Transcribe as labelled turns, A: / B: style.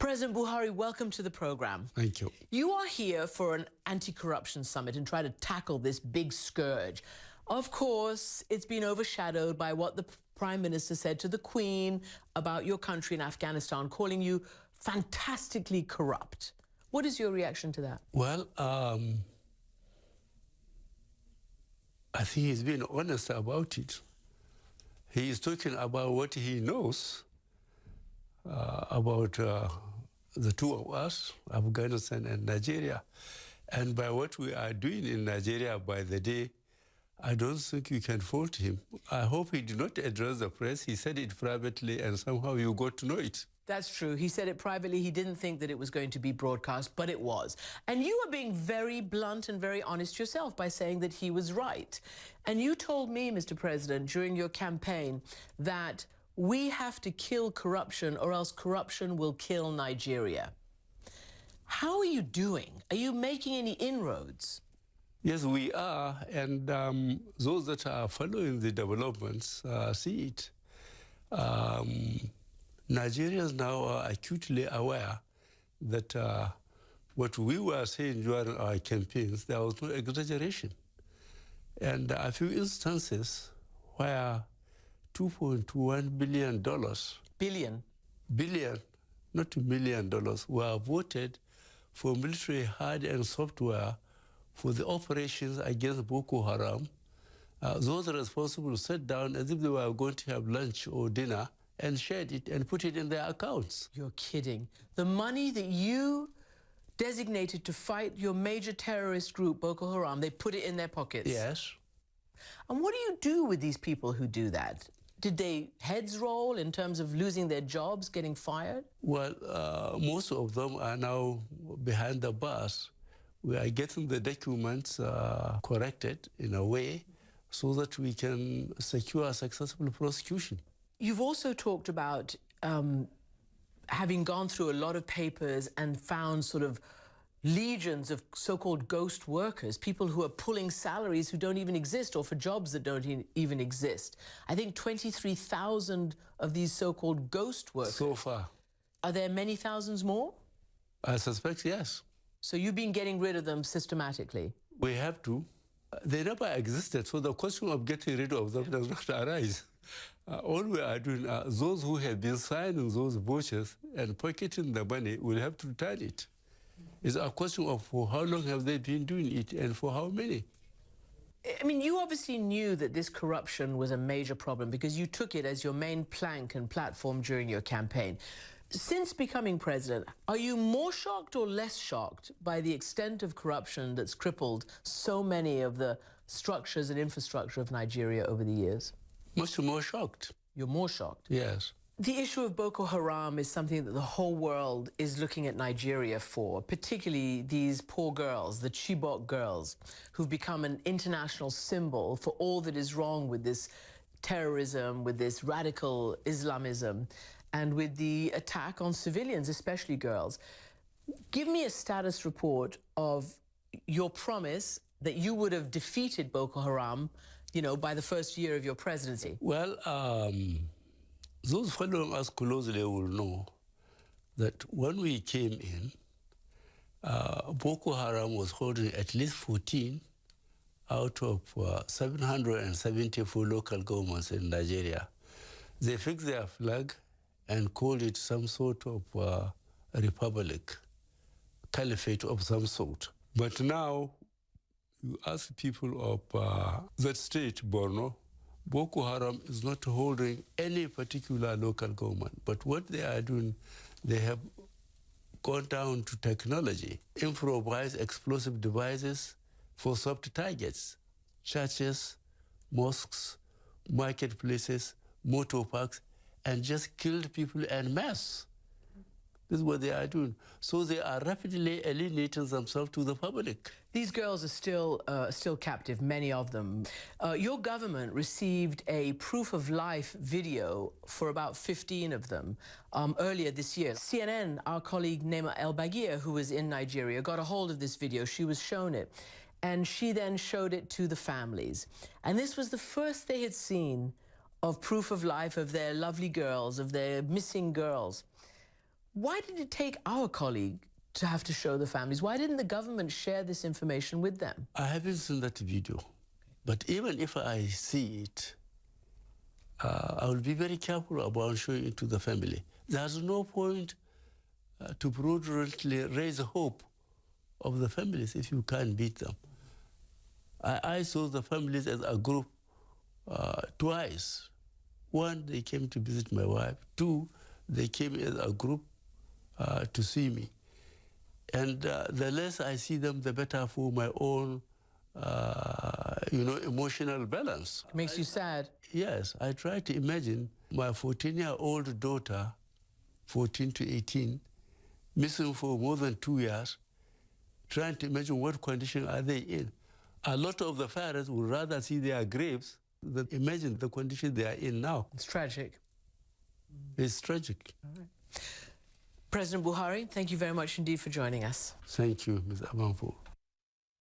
A: President Buhari, welcome to the program.
B: Thank you.
A: You are here for an anti-corruption summit and try to tackle this big scourge. Of course, it's been overshadowed by what the Prime Minister said to the Queen about your country in Afghanistan, calling you fantastically corrupt. What is your reaction to that?
B: Well, I think he's been honest about it. He is talking about what he knows about the two of us, Afghanistan and Nigeria. And by what we are doing in Nigeria by the day, I don't think you can fault him. I hope he did not address the press. He said it privately, and somehow you got to know it.
A: That's true. He said it privately. He didn't think that it was going to be broadcast, but it was. And you were being very blunt and very honest yourself by saying that he was right. And you told me, Mr. President, during your campaign that we have to kill corruption or else corruption will kill Nigeria. How are you doing? Are you making any inroads?
B: Yes, we are, and those that are following the developments see it. Nigerians now are acutely aware that what we were saying during our campaigns, there was no exaggeration. And a few instances where $2.1 billion. Billion, not $1 million, were voted for military hardware and software for the operations against Boko Haram. Those responsible sat down as if they were going to have lunch or dinner and shared it and put it in their accounts.
A: You're kidding. The money that you designated to fight your major terrorist group, Boko Haram, they put it in their pockets?
B: Yes.
A: And what do you do with these people who do that? Did they heads roll in terms of losing their jobs, getting fired?
B: Well, most of them are now behind the bars. We are getting the documents corrected in a way so that we can secure a successful prosecution.
A: You've also talked about having gone through a lot of papers and found sort of legions of so-called ghost workers, people who are pulling salaries who don't even exist or for jobs that don't even exist. I think 23,000 of these so-called ghost workers.
B: So far.
A: Are there many thousands more?
B: I suspect yes.
A: So you've been getting rid of them systematically?
B: We have to. They never existed, so the question of getting rid of them does not arise. All we are doing, those who have been signing those vouchers and pocketing the money will have to return it. It's a question of for how long have they been doing it and for how many?
A: I mean, you obviously knew that this corruption was a major problem because you took it as your main plank and platform during your campaign. Since becoming president, are you more shocked or less shocked by the extent of corruption that's crippled so many of the structures and infrastructure of Nigeria over the years?
B: Much more shocked.
A: You're more shocked?
B: Yes.
A: The issue of Boko Haram is something that the whole world is looking at Nigeria for, particularly these poor girls, the Chibok girls, who've become an international symbol for all that is wrong with this terrorism, with this radical Islamism, and with the attack on civilians, especially girls. Give me a status report of your promise that you would have defeated Boko Haram, you know, by the first year of your presidency.
B: Well, those following us closely will know that when we came in, Boko Haram was holding at least 14 out of 774 local governments in Nigeria. They fixed their flag and called it some sort of republic, caliphate of some sort. But now, you ask people of that state, Borno, Boko Haram is not holding any particular local government. But what they are doing, they have gone down to technology, improvised explosive devices for soft targets, churches, mosques, marketplaces, motor parks, and just killed people en masse. This is what they are doing. So they are rapidly alienating themselves to the public.
A: These girls are still captive, many of them. Your government received a proof of life video for about 15 of them earlier this year. CNN, our colleague Nema El-Bagir, who was in Nigeria, got a hold of this video. She was shown it. And she then showed it to the families. And this was the first they had seen of proof of life of their lovely girls, of their missing girls. Why did it take our colleague to have to show the families? Why didn't the government share this information with them?
B: I haven't seen that video, but even if I see it, I will be very careful about showing it to the family. There's no point to prudently raise hope of the families if you can't beat them. I saw the families as a group twice. One, they came to visit my wife. Two, they came as a group to see me. And the less I see them, the better for my own, emotional balance.
A: It makes you sad.
B: Yes, I try to imagine my 14-year-old daughter, 14 to 18, missing for more than 2 years, trying to imagine what condition are they in. A lot of the parents would rather see their graves than imagine the condition they are in now.
A: It's tragic.
B: It's tragic.
A: All right. President Buhari, thank you very much indeed for joining us.
B: Thank you, Ms. Amanpo.